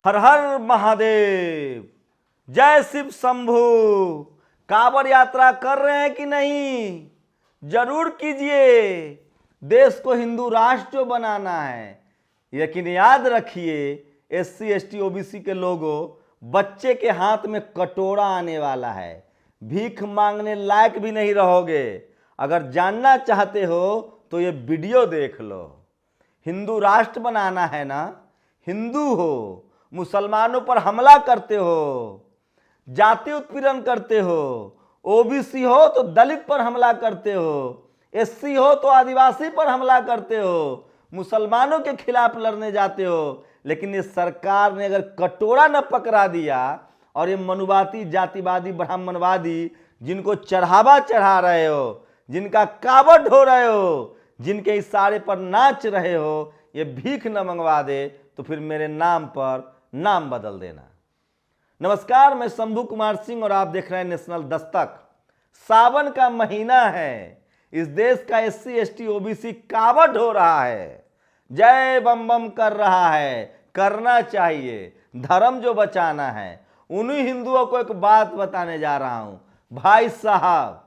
हर हर महादेव, जय शिव शंभू। कांवड़ यात्रा कर रहे हैं कि नहीं? जरूर कीजिए। देश को हिंदू राष्ट्र जो बनाना है, लेकिन याद रखिए एससी एसटी ओबीसी के लोगों, बच्चे के हाथ में कटोरा आने वाला है। भीख मांगने लायक भी नहीं रहोगे। अगर जानना चाहते हो तो ये वीडियो देख लो। हिंदू राष्ट्र बनाना है ना? हिंदू हो, मुसलमानों पर हमला करते हो, जाति उत्पीड़न करते हो, ओबीसी हो तो दलित पर हमला करते हो, एससी हो तो आदिवासी पर हमला करते हो, मुसलमानों के खिलाफ लड़ने जाते हो। लेकिन ये सरकार ने अगर कटोरा न पकड़ा दिया और ये मनुवादी, जातिवादी, ब्राह्मणवादी जिनको चढ़ावा चढ़ा रहे हो, जिनका कावड़ ढो रहे हो, जिनके इशारे पर नाच रहे हो, ये भीख न मंगवा दे तो फिर मेरे नाम पर नाम बदल देना। नमस्कार, मैं शंभू कुमार सिंह और आप देख रहे हैं नेशनल दस्तक। सावन का महीना है, इस देश का एससी एसटी ओबीसी कावड़ हो रहा है, जय बम बम कर रहा है। करना चाहिए, धर्म जो बचाना है। उन्हीं हिंदुओं को एक बात बताने जा रहा हूं। भाई साहब,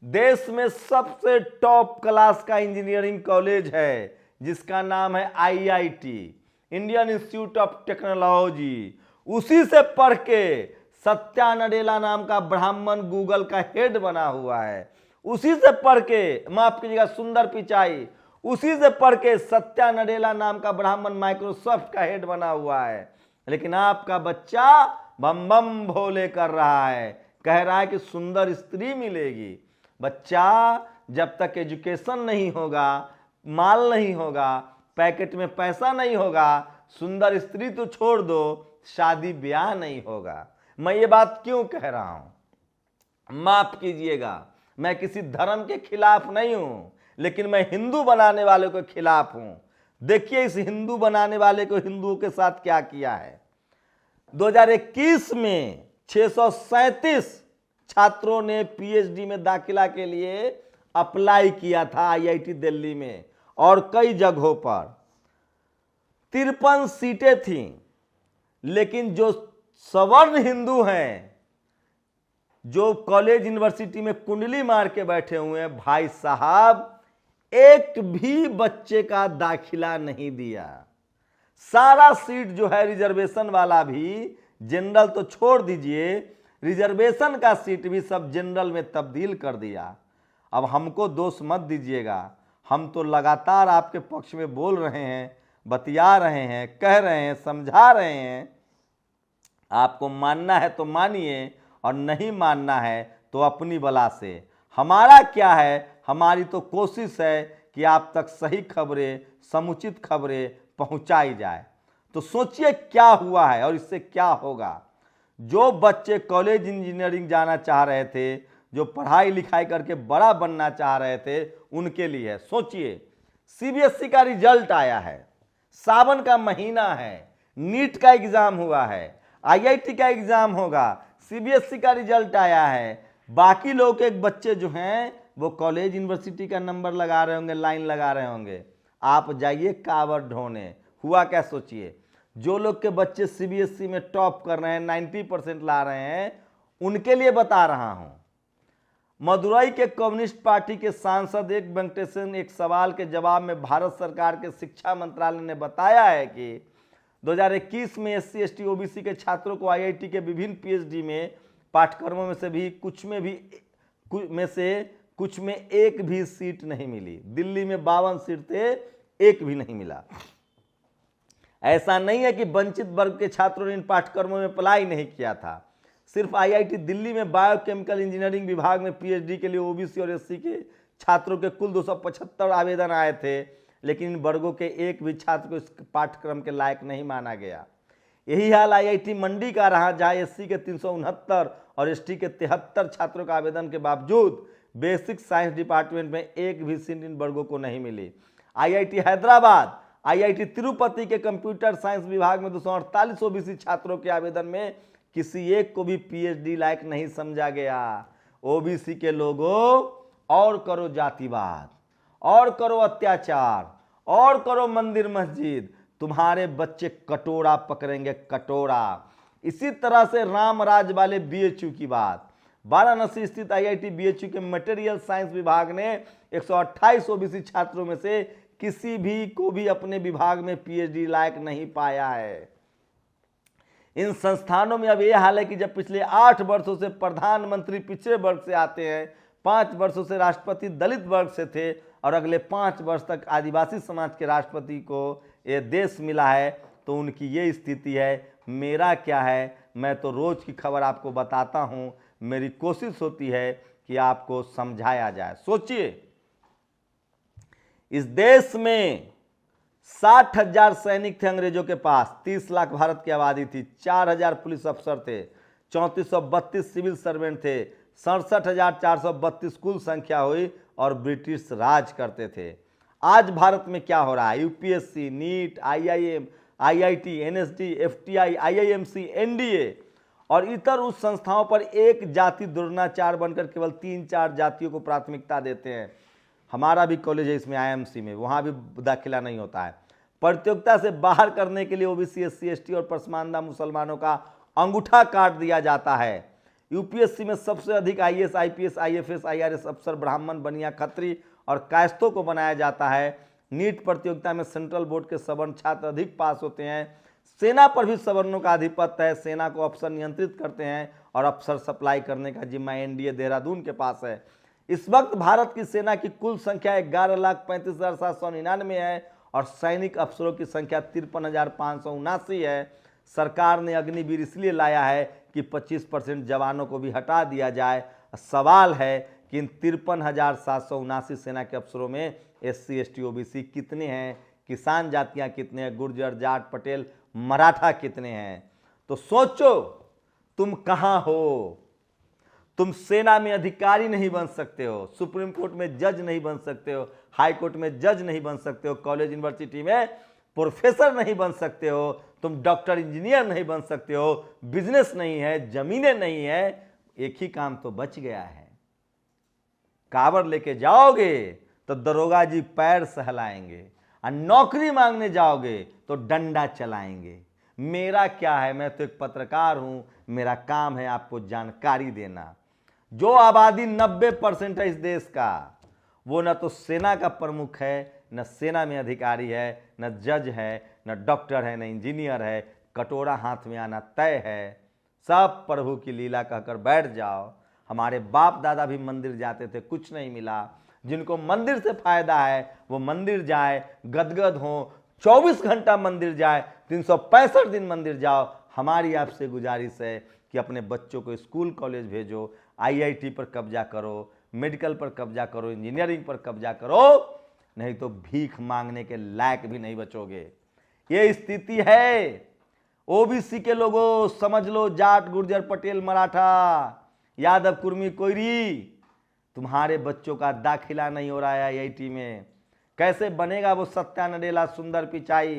देश में सबसे टॉप क्लास का इंजीनियरिंग कॉलेज है जिसका नाम है IIT, Indian institute of technology. उसी से पढ़ के सत्या नडेला नाम का ब्राह्मण गूगल का हेड बना हुआ है। उसी से पढ़ के, माफ कीजिएगा, सुंदर पिचाई, उसी से पढ़ के सत्या नडेला नाम का ब्राह्मण माइक्रोसॉफ्ट का हेड बना हुआ है। लेकिन आपका बच्चा बम बम भोले कर रहा है, कह रहा है कि सुंदर स्त्री मिलेगी। बच्चा, जब तक एजुकेशन नहीं होगा, माल नहीं होगा, पैकेट में पैसा नहीं होगा, सुंदर स्त्री तो छोड़ दो, शादी ब्याह नहीं होगा। मैं ये बात क्यों कह रहा हूं? माफ कीजिएगा, मैं किसी धर्म के खिलाफ नहीं हूं, लेकिन मैं हिंदू बनाने वाले के खिलाफ हूं। देखिए इस हिंदू बनाने वाले को हिंदुओं के साथ क्या किया है। 2021 में 637 छात्रों ने पीएचडी में दाखिला के लिए अप्लाई किया था आईआईटी दिल्ली में, और कई जगहों पर 53 सीटें थीं। लेकिन जो सवर्ण हिंदू हैं, जो कॉलेज यूनिवर्सिटी में कुंडली मार के बैठे हुए हैं, भाई साहब एक भी बच्चे का दाखिला नहीं दिया। सारा सीट जो है रिजर्वेशन वाला भी, जनरल तो छोड़ दीजिए, रिजर्वेशन का सीट भी सब जनरल में तब्दील कर दिया। अब हमको दोष मत दीजिएगा, हम तो लगातार आपके पक्ष में बोल रहे हैं, बतिया रहे हैं, कह रहे हैं, समझा रहे हैं। आपको मानना है तो मानिए, और नहीं मानना है तो अपनी बला से। हमारा क्या है, हमारी तो कोशिश है कि आप तक सही खबरें, समुचित खबरें पहुंचाई जाए। तो सोचिए क्या हुआ है और इससे क्या होगा। जो बच्चे कॉलेज इंजीनियरिंग जाना चाह रहे थे, जो पढ़ाई लिखाई करके बड़ा बनना चाह रहे थे, उनके लिए है। सोचिए, सीबीएसई का रिजल्ट आया है, सावन का महीना है, नीट का एग्जाम हुआ है, आईआईटी का एग्जाम होगा, सीबीएसई का रिजल्ट आया है। बाकी लोग के बच्चे जो हैं वो कॉलेज यूनिवर्सिटी का नंबर लगा रहे होंगे, लाइन लगा रहे होंगे। आप जाइए कावड़ ढोने। हुआ क्या सोचिए, जो लोग के बच्चे सीबीएसई में टॉप कर रहे हैं, 90% ला रहे हैं, उनके लिए बता रहा हूं। मदुरई के कम्युनिस्ट पार्टी के सांसद एक वेंकटेशन एक सवाल के जवाब में भारत सरकार के शिक्षा मंत्रालय ने बताया है कि 2021 में एससी एसटी ओबीसी के छात्रों को आईआईटी के विभिन्न पीएचडी में पाठ्यक्रमों में से भी कुछ में एक भी सीट नहीं मिली। दिल्ली में 52 सीट थे, एक भी नहीं मिला। ऐसा नहीं है कि वंचित वर्ग के छात्रों ने इन पाठ्यक्रमों में अप्लाई नहीं किया था। सिर्फ आईआईटी दिल्ली में बायोकेमिकल इंजीनियरिंग विभाग में पीएचडी के लिए ओबीसी और एससी के छात्रों के कुल 275 आवेदन आए थे, लेकिन इन वर्गों के एक भी छात्र को इस पाठ्यक्रम के लायक नहीं माना गया। यही हाल आईआईटी मंडी का रहा, जहां एससी के 369 और एसटी के 73 छात्रों का आवेदन के बावजूद बेसिक साइंस डिपार्टमेंट में एक भी सीट इन वर्गों को नहीं मिली। आईआईटी हैदराबाद, आईआईटी तिरुपति के कंप्यूटर साइंस विभाग में 248 ओबीसी छात्रों के आवेदन में किसी एक को भी पीएचडी लायक नहीं समझा गया। ओबीसी के लोगों, और करो जातिवाद, और करो अत्याचार, और करो मंदिर मस्जिद, तुम्हारे बच्चे कटोरा पकड़ेंगे, कटोरा। इसी तरह से रामराज वाले बीएचयू की बात, वाराणसी स्थित आईआईटी बीएचयू के मटेरियल साइंस विभाग ने 128 ओबीसी छात्रों में से किसी भी को भी अपने विभाग में पीएचडी लायक नहीं पाया है। इन संस्थानों में अब यह हाल है कि जब पिछले 8 वर्षों से प्रधानमंत्री पिछड़े वर्ग से आते हैं, 5 वर्षों से राष्ट्रपति दलित वर्ग से थे और अगले 5 वर्ष तक आदिवासी समाज के राष्ट्रपति को यह देश मिला है, तो उनकी ये स्थिति है। मेरा क्या है, मैं तो रोज की खबर आपको बताता हूं, मेरी कोशिश होती है कि आपको समझाया जाए। सोचिए, इस देश में 60,000 सैनिक थे अंग्रेजों के पास, 30 लाख भारत की आबादी थी, 4,000 पुलिस अफसर थे, 3432 सिविल सर्वेंट थे, 67,432 कुल संख्या हुई और ब्रिटिश राज करते थे। आज भारत में क्या हो रहा है? UPSC, NEET, IIM, IIT, NSD, FTI, IIMC, NDA और इतर उच्च संस्थाओं पर एक जाति द्रोणाचार बनकर केवल 3-4 जातियों को प्राथमिकता देते हैं। हमारा भी कॉलेज है इसमें, आईएमसी में, वहाँ भी दाखिला नहीं होता है। प्रतियोगिता से बाहर करने के लिए ओबीसी, एससी, एसटी और पसमानदा मुसलमानों का अंगूठा काट दिया जाता है। यूपीएससी में सबसे अधिक आईएएस, आईपीएस, आईएफएस, आईआरएस अफसर ब्राह्मण, बनिया, खत्री और कायस्थों को बनाया जाता है। नीट प्रतियोगिता में सेंट्रल बोर्ड के सवर्ण छात्र अधिक पास होते हैं। सेना पर भी सवर्णों का आधिपत्य है, सेना को अफसर नियंत्रित करते हैं और अफसर सप्लाई करने का जिम्मा एनडीए देहरादून के पास है। इस वक्त भारत की सेना की कुल संख्या 11,35,799 है और सैनिक अफसरों की संख्या 53,579 है। सरकार ने अग्निवीर इसलिए लाया है कि 25% जवानों को भी हटा दिया जाए। सवाल है कि इन 53,779 सेना के अफसरों में एससी, एसटी, ओबीसी कितने हैं, किसान जातियां कितने हैं, गुर्जर, जाट, पटेल, मराठा कितने हैं? तो सोचो, तुम कहां हो? तुम सेना में अधिकारी नहीं बन सकते हो, सुप्रीम कोर्ट में जज नहीं बन सकते हो, हाई कोर्ट में जज नहीं बन सकते हो, कॉलेज यूनिवर्सिटी में प्रोफेसर नहीं बन सकते हो, तुम डॉक्टर, इंजीनियर नहीं बन सकते हो, बिजनेस नहीं है, जमीनें नहीं है। एक ही काम तो बच गया है, काबर लेके जाओगे तो दरोगा जी पैर सहलाएंगे और नौकरी मांगने जाओगे तो डंडा चलाएंगे। मेरा क्या है, मैं तो एक पत्रकार हूं, मेरा काम है आपको जानकारी देना। जो आबादी 90% है इस देश का, वो न तो सेना का प्रमुख है, न सेना में अधिकारी है, न जज है, न डॉक्टर है, न इंजीनियर है। कटोरा हाथ में आना तय है। सब प्रभु की लीला कहकर बैठ जाओ। हमारे बाप दादा भी मंदिर जाते थे, कुछ नहीं मिला। जिनको मंदिर से फायदा है वो मंदिर जाए, गदगद हो, 24 घंटा मंदिर जाए, 365 दिन मंदिर जाओ। हमारी आपसे गुजारिश है कि अपने बच्चों को स्कूल कॉलेज भेजो, आईआईटी पर कब्जा करो, मेडिकल पर कब्जा करो, इंजीनियरिंग पर कब्जा करो, नहीं तो भीख मांगने के लायक भी नहीं बचोगे। ये स्थिति है। ओबीसी के लोगों समझ लो, जाट, गुर्जर, पटेल, मराठा, यादव, कुर्मी, कोयरी, तुम्हारे बच्चों का दाखिला नहीं हो रहा है आईआईटी में। कैसे बनेगा वो सत्या नडेला, सुंदर पिचाई?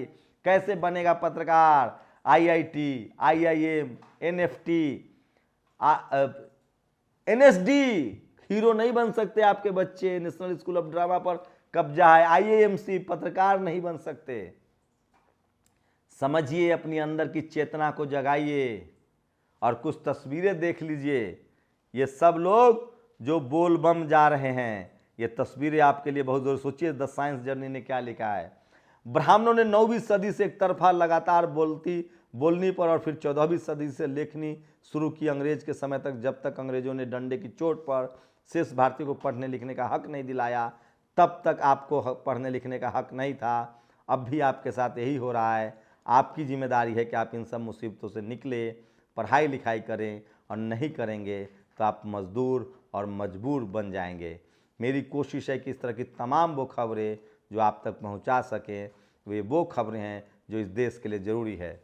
कैसे बनेगा पत्रकार? IIT, IIM, NFT, NSD, hero नहीं बन सकते आपके बच्चे। नेशनल स्कूल ऑफ ड्रामा पर कब्जा है। आईएएमसी, पत्रकार नहीं बन सकते। समझिए, अपनी अंदर की चेतना को जगाइए और कुछ तस्वीरें देख लीजिए। ये सब लोग जो बोलबम जा रहे हैं, ये तस्वीरें आपके लिए बहुत जरूर। सोचिए द साइंस जर्नी ने क्या लिखा है। ब्राह्मणों ने 9वीं सदी से एक तरफा लगातार बोलनी पर और फिर 14वीं सदी से लेखनी शुरू की। अंग्रेज के समय तक, जब तक अंग्रेजों ने डंडे की चोट पर शेष भारतीयों को पढ़ने लिखने का हक नहीं दिलाया, तब तक आपको पढ़ने लिखने का हक नहीं था। अब भी आपके साथ यही हो रहा है। आपकी जिम्मेदारी है कि आप इन सब मुसीबतों से निकले, पढ़ाई लिखाई करें, और नहीं करेंगे तो आप मजदूर और मजबूर बन जाएंगे। मेरी कोशिश है कि इस तरह की तमाम वो खबरें जो आप तक पहुंचा सकें, वे वो खबरें हैं जो इस देश के लिए ज़रूरी है।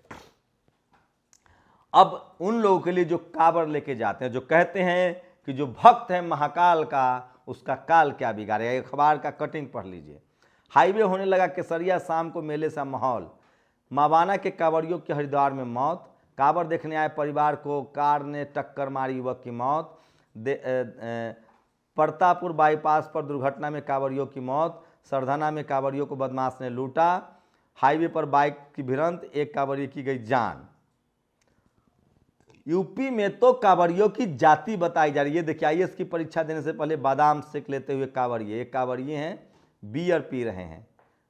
अब उन लोगों के लिए जो काबर लेके जाते हैं, जो कहते हैं कि जो भक्त है महाकाल का, उसका काल क्या बिगाड़ेगा। एक अखबार का कटिंग पढ़ लीजिए। हाईवे होने लगा केसरिया, शाम को मेले सा माहौल। मावाना के कांवड़ियों की हरिद्वार में मौत। कांवड़ देखने आए परिवार को कार ने टक्कर मारी, युवक की मौत। परतापुर बाईपास पर दुर्घटना में कांवड़ियों की मौत। सरधना में कांवड़ियों को बदमाश ने लूटा। हाईवे पर बाइक की भिड़ंत, एक कांवड़िए की गई जान। यूपी में तो कांवड़ियों की जाति बताई जा रही है। देखिए आईएएस की परीक्षा देने से पहले बादाम सेक लेते हुए कांवड़िए, एक कांवड़िए हैं बियर पी रहे हैं।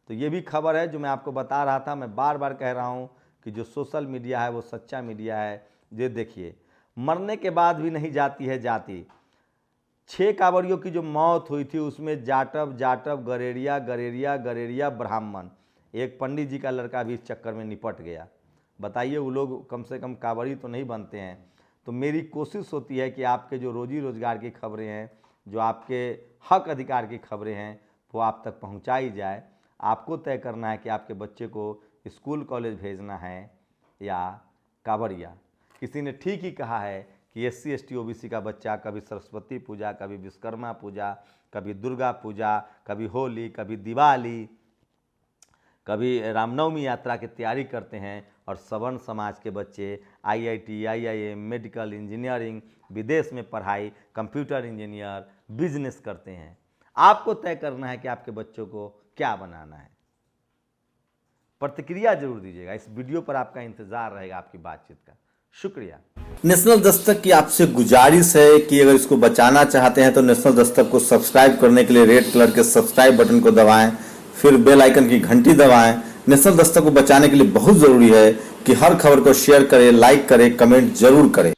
तो ये भी खबर है जो मैं आपको बता रहा था। मैं बार बार कह रहा हूँ कि जो सोशल मीडिया है वो सच्चा मीडिया है। ये देखिए, मरने के बाद भी नहीं जाती है जाति। 6 कांवड़ियों की जो मौत हुई थी उसमें जाटव जाटव, गरेरिया गरेरिया, गरेरिया ब्राह्मण, एक पंडित जी का लड़का भी इस चक्कर में निपट गया। बताइए, वो लोग कम से कम कांवड़ी तो नहीं बनते हैं। तो मेरी कोशिश होती है कि आपके जो रोजी रोजगार की खबरें हैं, जो आपके हक अधिकार की खबरें हैं, वो आप तक पहुंचाई जाए। आपको तय करना है कि आपके बच्चे को स्कूल कॉलेज भेजना है या कांवड़िया। किसी ने ठीक ही कहा है कि SC ST OBC का बच्चा कभी सरस्वती पूजा, कभी विश्वकर्मा पूजा, कभी दुर्गा पूजा, कभी होली, कभी दिवाली, कभी रामनवमी यात्रा की तैयारी करते हैं। और सवर्ण समाज के बच्चे IIT, IIM, मेडिकल, इंजीनियरिंग, विदेश में पढ़ाई, कंप्यूटर इंजीनियर, बिजनेस करते हैं। आपको तय करना है कि आपके बच्चों को क्या बनाना है। प्रतिक्रिया जरूर दीजिएगा। इस वीडियो पर आपका इंतजार रहेगा, आपकी बातचीत का। शुक्रिया। नेशनल दस्तक की आपसे गुजारिश है कि अगर इसको बचाना चाहते हैं तो नेशनल दस्तक को सब्सक्राइब करने के लिए रेड कलर के सब्सक्राइब बटन को दबाएं, फिर बेल आइकन की घंटी दबाएं। नेशनल दस्तक को बचाने के लिए बहुत जरूरी है कि हर खबर को शेयर करें, लाइक करें, कमेंट जरूर करें।